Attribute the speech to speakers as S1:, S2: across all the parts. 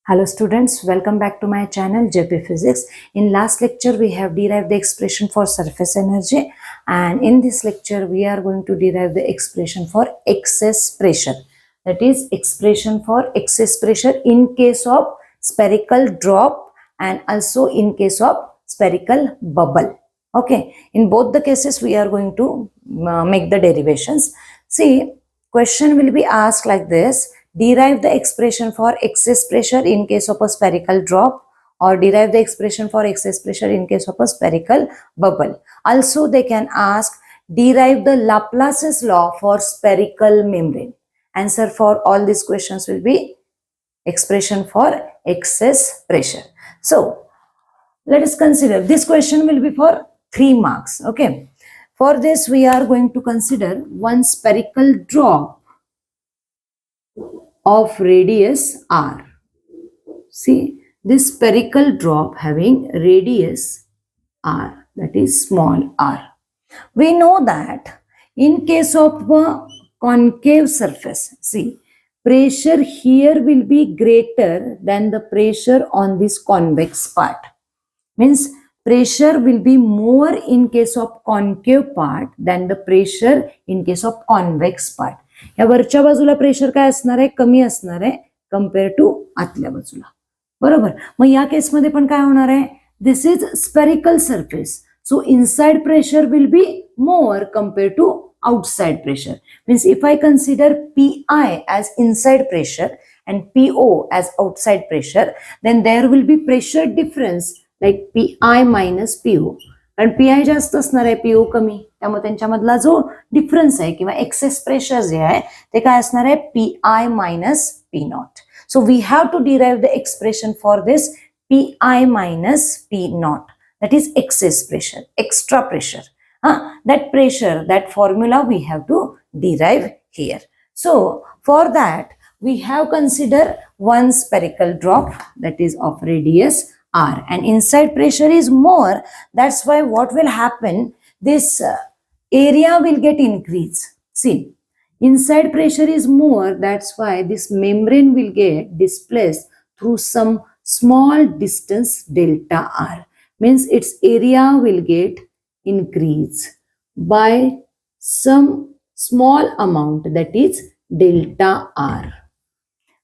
S1: Hello students, welcome back to my channel JPPHYSICS. In last lecture we have derived the expression for surface energy, and in this lecture we are going to derive the expression for excess pressure. That is expression for excess pressure in case of spherical drop and also in case of spherical bubble. Okay, in both the cases we are going to make the derivations. See, question will be asked like this: derive the expression for excess pressure in case of a spherical drop, or derive the expression for excess pressure in case of a spherical bubble. Also, they can ask derive the Laplace's law for spherical membrane. Answer for all these questions will be expression for excess pressure. So, let us consider this question will be for 3 marks. Okay. For this, we are going to consider one spherical drop of radius r. See, this spherical drop having radius r, that is small r. We know that in case of a concave surface, see, pressure here will be greater than the pressure on this convex part. Means pressure will be more in case of concave part than the pressure in case of convex part. या वरच्या बाजूला pressure काय असणार आहे, कमी असणार आहे compare to आतल्या बाजूला. बरोबर. मग या केस मध्ये पण काय होणार आहे, this is spherical surface, so inside pressure will be more compare to outside pressure. Means if I consider PI as inside pressure and PO as outside pressure, then there will be pressure difference like PI minus PO. कारण PI जास्त असणार आहे, PO कमी, त्यामुळे त्यांच्यामधला जो difference आहे किंवा excess pressure जे आहे ते काय असणार आहे, PI minus P naught. So we have to derive the expression for this PI minus P naught, that is excess pressure, extra pressure. That pressure, that formula we have to derive here. So for that we have considered one spherical drop that is of radius r, and inside pressure is more. That's why what will happen, this area will get increased. See, inside pressure is more, that's why this membrane will get displaced through some small distance delta r. Means its area will get increase by some small amount, that is delta r.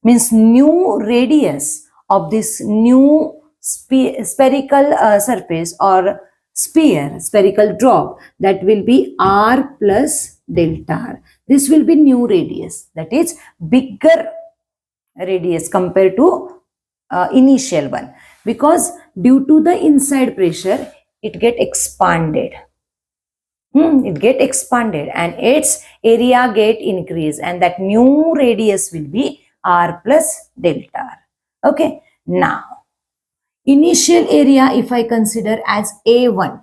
S1: Means new radius of this new spherical surface or sphere, spherical drop, that will be r plus delta r. This will be new radius, that is bigger radius compared to initial one, because due to the inside pressure it get expanded. It get expanded and its area get increased, and that new radius will be r plus delta r. Okay. Now, initial area if I consider as A1,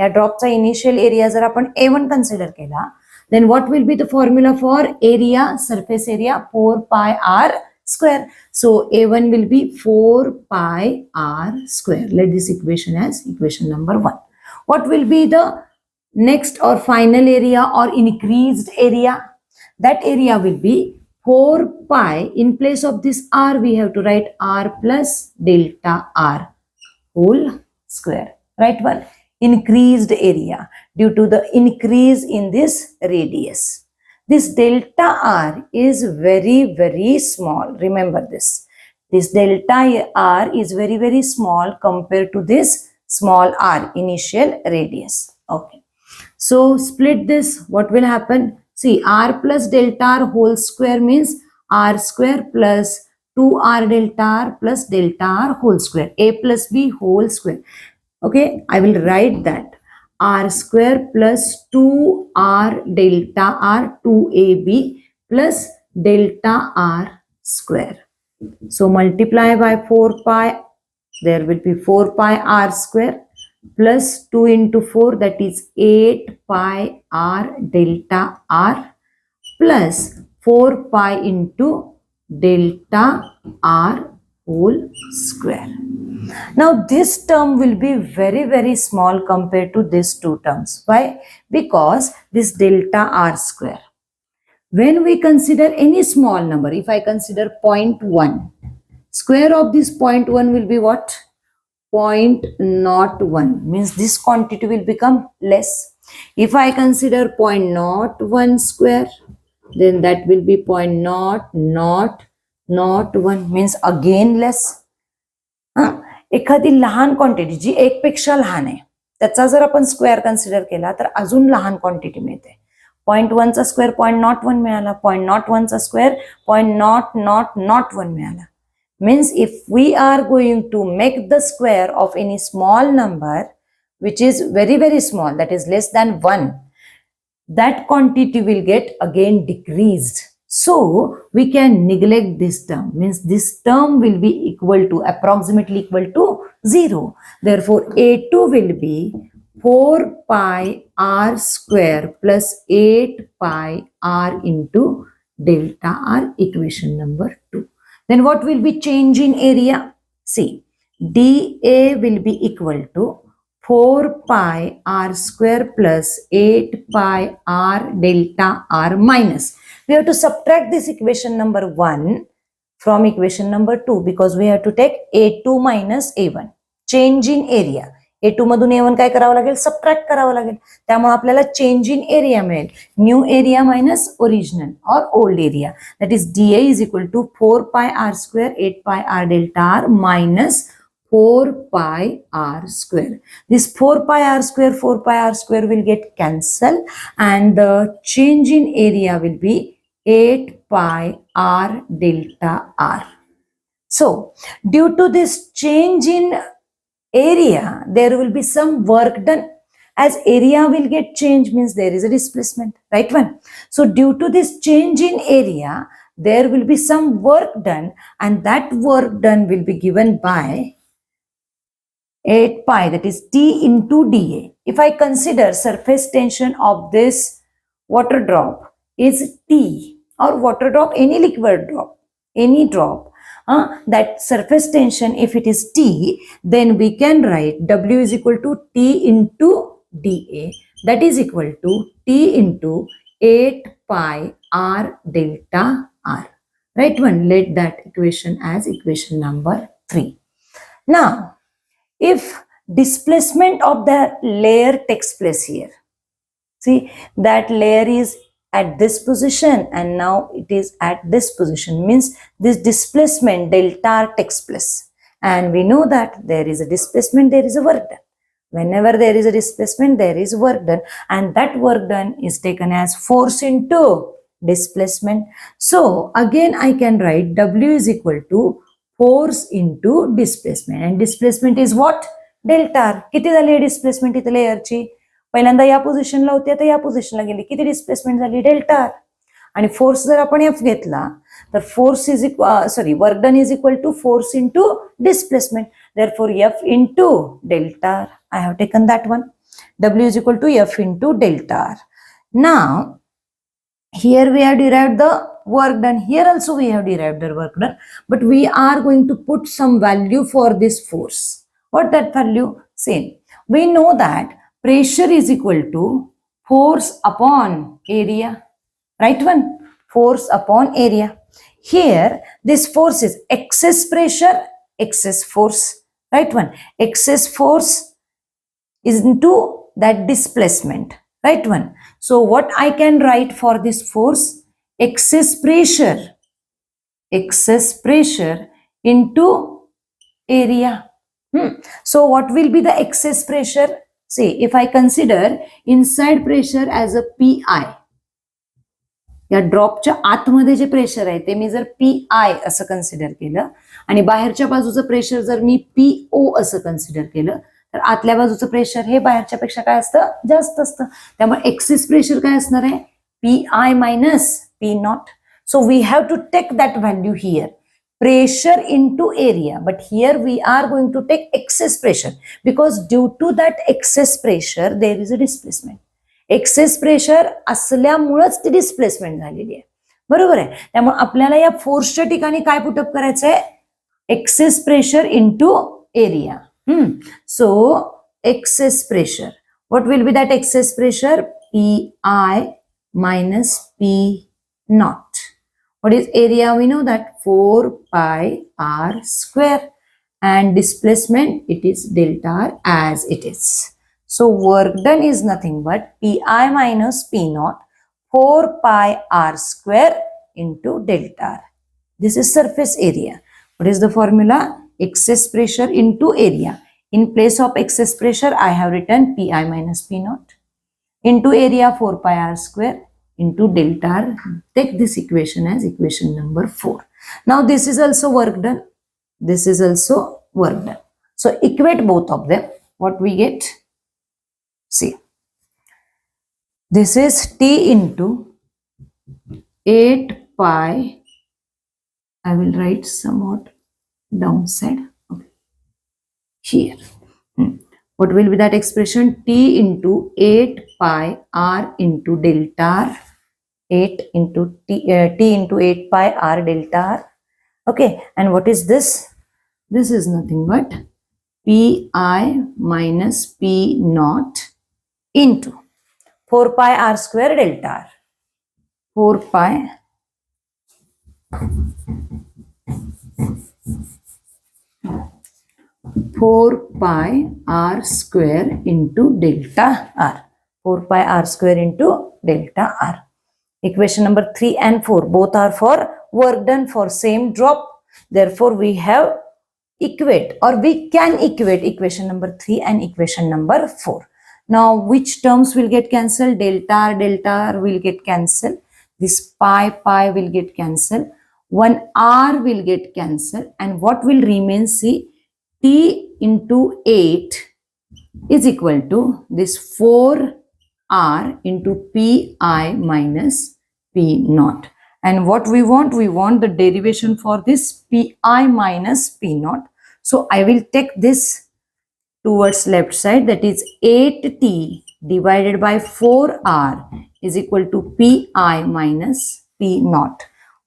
S1: या ड्रॉपचा initial area जर आपण A1 consider केला, then what will be the formula for area, surface area? 4 pi r square. So A1 will be 4 pi r square. Let this equation as equation number 1. What will be the next or final area or increased area? That area will be 4 pi, in place of this r we have to write r plus delta r whole square. Right one. Increased area due to the increase in this radius. This delta r is very, very small. Remember this. This delta r is very, very small compared to this small r, initial radius. Okay. So split this. What will happen? See, r plus delta r whole square means r square plus 2r delta r plus delta r whole square. A plus b whole square. Okay. I will write that. R square plus 2r delta r 2ab plus delta r square. So multiply by 4 pi, there will be 4 pi r square plus 2 into 4, that is 8 pi r delta r plus 4 pi into delta r whole square. Now this term will be very, very small compared to these two terms. Why? Because this delta r square. When we consider any small number, if I consider 0.1, Square of this 0.1 will be what? 0.01, means this quantity will become less. If I consider 0.01 square, then that will be 0.0001, means again less. एखादी लहान quantity जी एक पेक्षा लहान आहे त्याचा जर आपण square consider केला तर अजून लहान क्वांटिटी मिळते. 0.1 चा स्क्वेअर 0.01 मिळाला, 0.01 चा स्क्वेअर 0.0001 मिळाला. Means if we are going to make the square of any small number which is very small, that is less than 1, that quantity will get again decreased. So we can neglect this term, means this term will be approximately equal to 0. Therefore A2 will be 4 pi r square plus 8 pi r into delta r, equation number 2. Then what will be change in area? See, dA will be equal to 4 pi r square plus 8 pi r delta r minus. We have to subtract this equation number 1 from equation number 2 because we have to take A2 minus A1. Change in area. A2 मधून A1 काय करावं लागेल? Subtract करावं लागेल. त्यामुळे आपल्याला change in area मिळेल. New area minus original और old area. That is DA is equal to 4 pi r square 8 pi r delta r minus 4 pi r square. This 4 pi r square will get cancelled and the change in area will be 8 pi r delta r. So due to this change in area, there will be some work done. As area will get changed, means there is a displacement, right one? So due to this change in area, there will be some work done and that work done will be given by 8 pi, that is T into dA. If I consider surface tension of this water drop is T, or water drop, any liquid drop, any drop, that surface tension, if it is T, then we can write W is equal to T into dA, that is equal to T into 8 pi r delta r. Right one, let that equation as equation number 3. Now, if displacement of the layer takes place here, see that layer is at this position and now it is at this position, means this displacement delta r takes place, and we know that there is a displacement, there is a work done. Whenever there is a displacement, there is work done, and that work done is taken as force into displacement. So again I can write W is equal to force into displacement, and displacement is what? Delta r. किती झाली displacement इथे लेयरची? पहिल्यांदा या पोझिशनला होती, आता या पोझिशनला गेली. किती डिस्प्लेसमेंट झाली? Delta R. आणि फोर्स जर आपण F घेतला तर force is work done is equal to force into displacement. Therefore F into delta r. I have taken that one. W is equal to F into delta r. Now here we have derived the work done. Here also we have derived the work done, but we are going to put some value for this force. What that value? Same. We know that pressure is equal to force upon area, right one? Force upon area. Here this force is excess pressure, excess force, right one? Excess force is into that displacement, right one? So what I can write for this force? Excess pressure into area. So what will be the excess pressure? See, if I consider inside pressure as a PI, या ड्रॉपच्या आतमध्ये जे pressure आहे ते मी जर PI असं consider केलं आणि बाहेरच्या बाजूचं प्रेशर जर मी PO असं कन्सिडर केलं तर आतल्या बाजूचं प्रेशर हे बाहेरच्या पेक्षा काय असतं? जास्त असतं. त्यामुळे एक्सेस प्रेशर काय असणार आहे? PI minus P naught. So we have to take that value here. Pressure into area, but here we are going to take excess pressure because due to that excess pressure there is a displacement. Excess pressure असल्यामुळेच ती displacement झालेली आहे, बरोबर आहे. त्यामुळे आपल्याला या फोर्सच्या ठिकाणी काय पुटअप करायचं आहे? Excess pressure into area. So excess pressure, what will be that excess pressure? PI minus P naught. What is area? We know that 4 pi r square, and displacement, it is delta r as it is. So work done is nothing but pi minus p naught 4 pi r square into delta r. This is surface area. What is the formula? Excess pressure into area. In place of excess pressure, I have written pi minus p naught into area 4 pi r square into delta r. Take this equation as equation number 4. Now this is also work done. This is also work done. So equate both of them. What we get? See. This is T into 8 pi. I will write somewhat downside. Okay. Here. What will be that expression? T into 8 pi r into delta r. 8 into T into 8 pi r delta r. Okay. And what is this? This is nothing but pi minus p naught into 4 pi r square delta r. 4 pi r square into delta r. 4 pi r square into delta r. Equation number 3 and 4 both are for work done for same drop. Therefore, we have equate, or we can equate equation number 3 and equation number 4. Now, which terms will get cancelled? Delta r will get cancelled. This pi will get cancelled. One r will get cancelled. And what will remain? See, T into 8 is equal to this 4 r into pi minus p naught. And what we want? We want the derivation for this pi minus p naught. So I will take this towards left side, that is 8t divided by 4r is equal to pi minus p naught.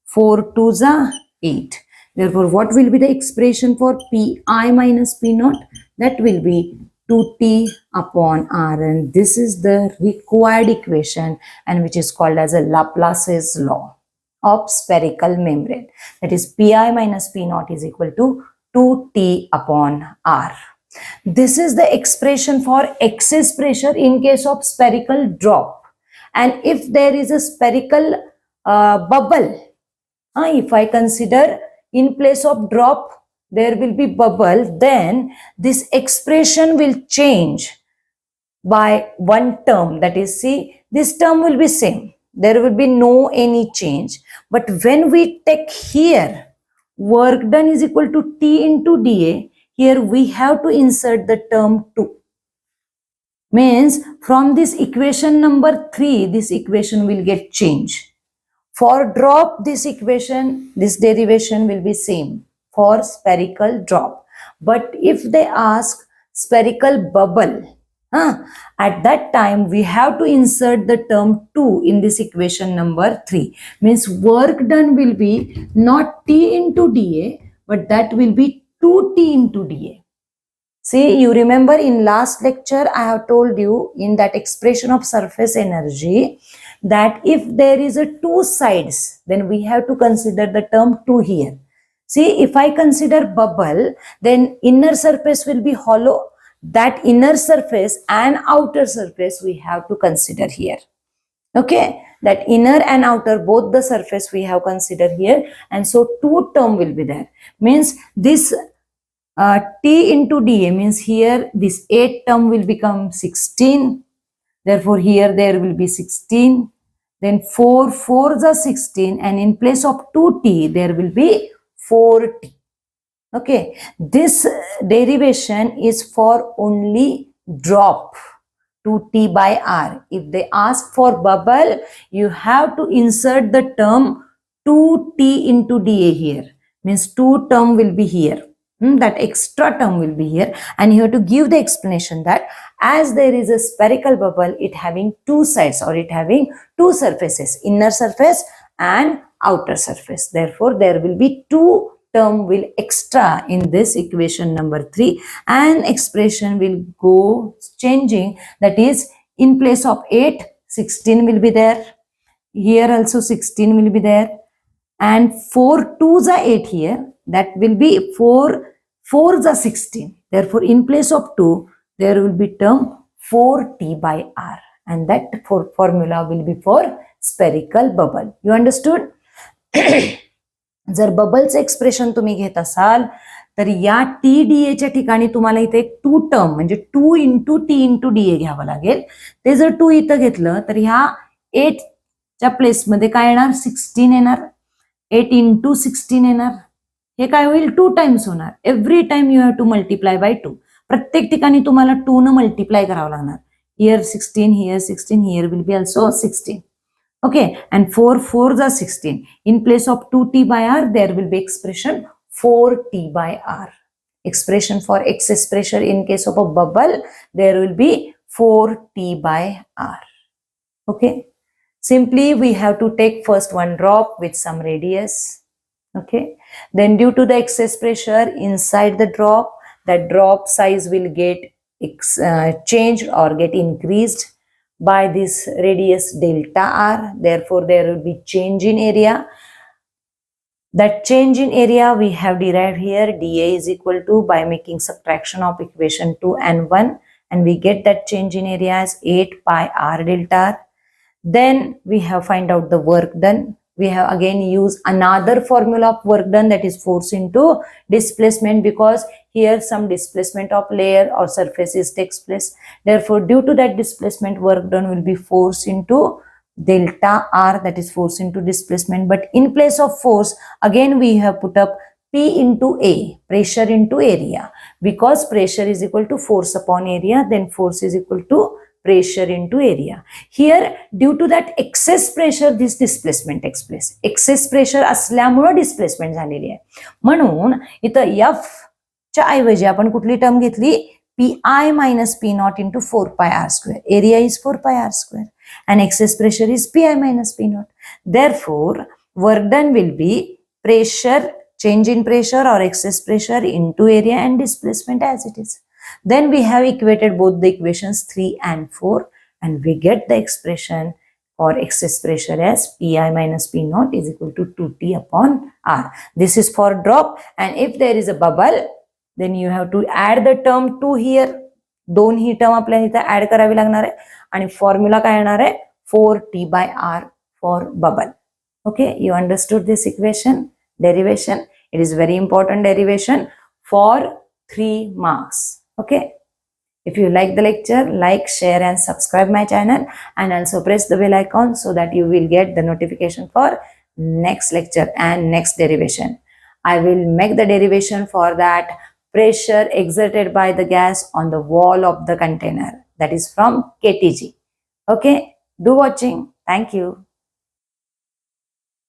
S1: 4 2s are 8. Therefore, what will be the expression for pi minus p naught? That will be 2t upon r, and this is the required equation, and which is called as a Laplace's law of spherical membrane. That is pi minus p naught is equal to 2t upon r. This is the expression for excess pressure in case of spherical drop. And if there is a spherical bubble, if I consider in place of drop, there will be bubble, then this expression will change by one term. That is, see, this term will be same. There will be no any change. But when we take here, work done is equal to T into dA, here we have to insert the term 2. Means from this equation number 3, this equation will get changed. For drop, this equation, this derivation will be same for spherical drop. But if they ask spherical bubble, at that time we have to insert the term 2 in this equation number 3. Means work done will be not T into dA, but that will be 2T into dA. See, you remember in last lecture I have told you in that expression of surface energy that if there is a two sides, then we have to consider the term 2 here. See, if I consider bubble, then inner surface will be hollow. That inner surface and outer surface we have to consider here. Okay, that inner and outer, both the surface we have considered here, and so 2 term will be there. Means this T into dA means here this 8 term will become 16. Therefore, here there will be 16. Then 4 4s are 16, and in place of 2t there will be 4t. Okay, this derivation is for only drop, 2t by r. If they ask for bubble, you have to insert the term 2t into dA here. Means 2 term will be here. That extra term will be here, and you have to give the explanation that as there is a spherical bubble, it having two sides, or it having two surfaces, inner surface and outer surface. Therefore, there will be 2 term will extra in this equation number 3, and expression will go changing. That is, in place of 8, 16 will be there. Here also 16 will be there. and 4 2s are 8 here. That will be 4 4s are 16. Therefore, in place of 2, there will be term 4T by R. And that formula will be for spherical bubble. You understood? जर बबलचं expression तुम्ही घेत असाल तर या T D एच्या ठिकाणी तुम्हाला इथे एक 2 टर्म म्हणजे 2 into T into D A घ्यावं लागेल. ते जर 2 इथं घेतलं तर ह्या 8 च्या प्लेसमध्ये काय येणार 16 येणार. 8 इंटू 16 येणार. हे काय होईल 2 टाइम्स होणार. Every time you have to multiply by 2. प्रत्येक ठिकाणी तुम्हाला 2 न मल्टिप्लाय करावं लागणार. Here 16, here 16, here will be also 16. Okay, and 4 4s are 16. In place of 2t by r, there will be expression 4t by r. Expression for excess pressure in case of a bubble, there will be 4t by r. Okay, simply we have to take first one drop with some radius. Okay, then due to the excess pressure inside the drop, that drop size will get changed or get increased by this radius delta r. Therefore, there will be change in area. That change in area we have derived here. dA is equal to, by making subtraction of equation 2 and 1, and we get that change in area as 8 pi r delta r. Then we have find out the work done. We have again used another formula of work done, that is force into displacement, because here some displacement of layer or surfaces takes place. Therefore, due to that displacement, work done will be force into delta r, that is force into displacement. But in place of force, again we have put up P into A, pressure into area. Because pressure is equal to force upon area, then force is equal to pressure into area. Here, due to that excess pressure, this displacement takes place. Excess pressure असल्यामुळे displacement झालेली आहे. म्हणून इथं F च्या ऐवजी आपण कुठली term घेतली, PI minus P naught into 4 pi r square. Area is 4 pi r square and excess pressure is PI minus P naught. Therefore, work done will be pressure, change in pressure or excess pressure into area and displacement as it is. Then we have equated both the equations 3 and 4, and we get the expression for excess pressure as Pi minus P naught is equal to 2T upon R. This is for drop, and if there is a bubble, then you have to add the term 2 here. दोन ही term आपल्याला इथे add करावी लागणार आहे आणि formula काय येणार आहे 4T by R for bubble. Okay, you understood this equation, derivation. It is very important derivation for 3 marks. Okay, if you like the lecture, like, share and subscribe my channel, and also press the bell icon so that you will get the notification for next lecture and next derivation. I will make the derivation for that pressure exerted by the gas on the wall of the container, that is from KTG. Okay, do watching. Thank you.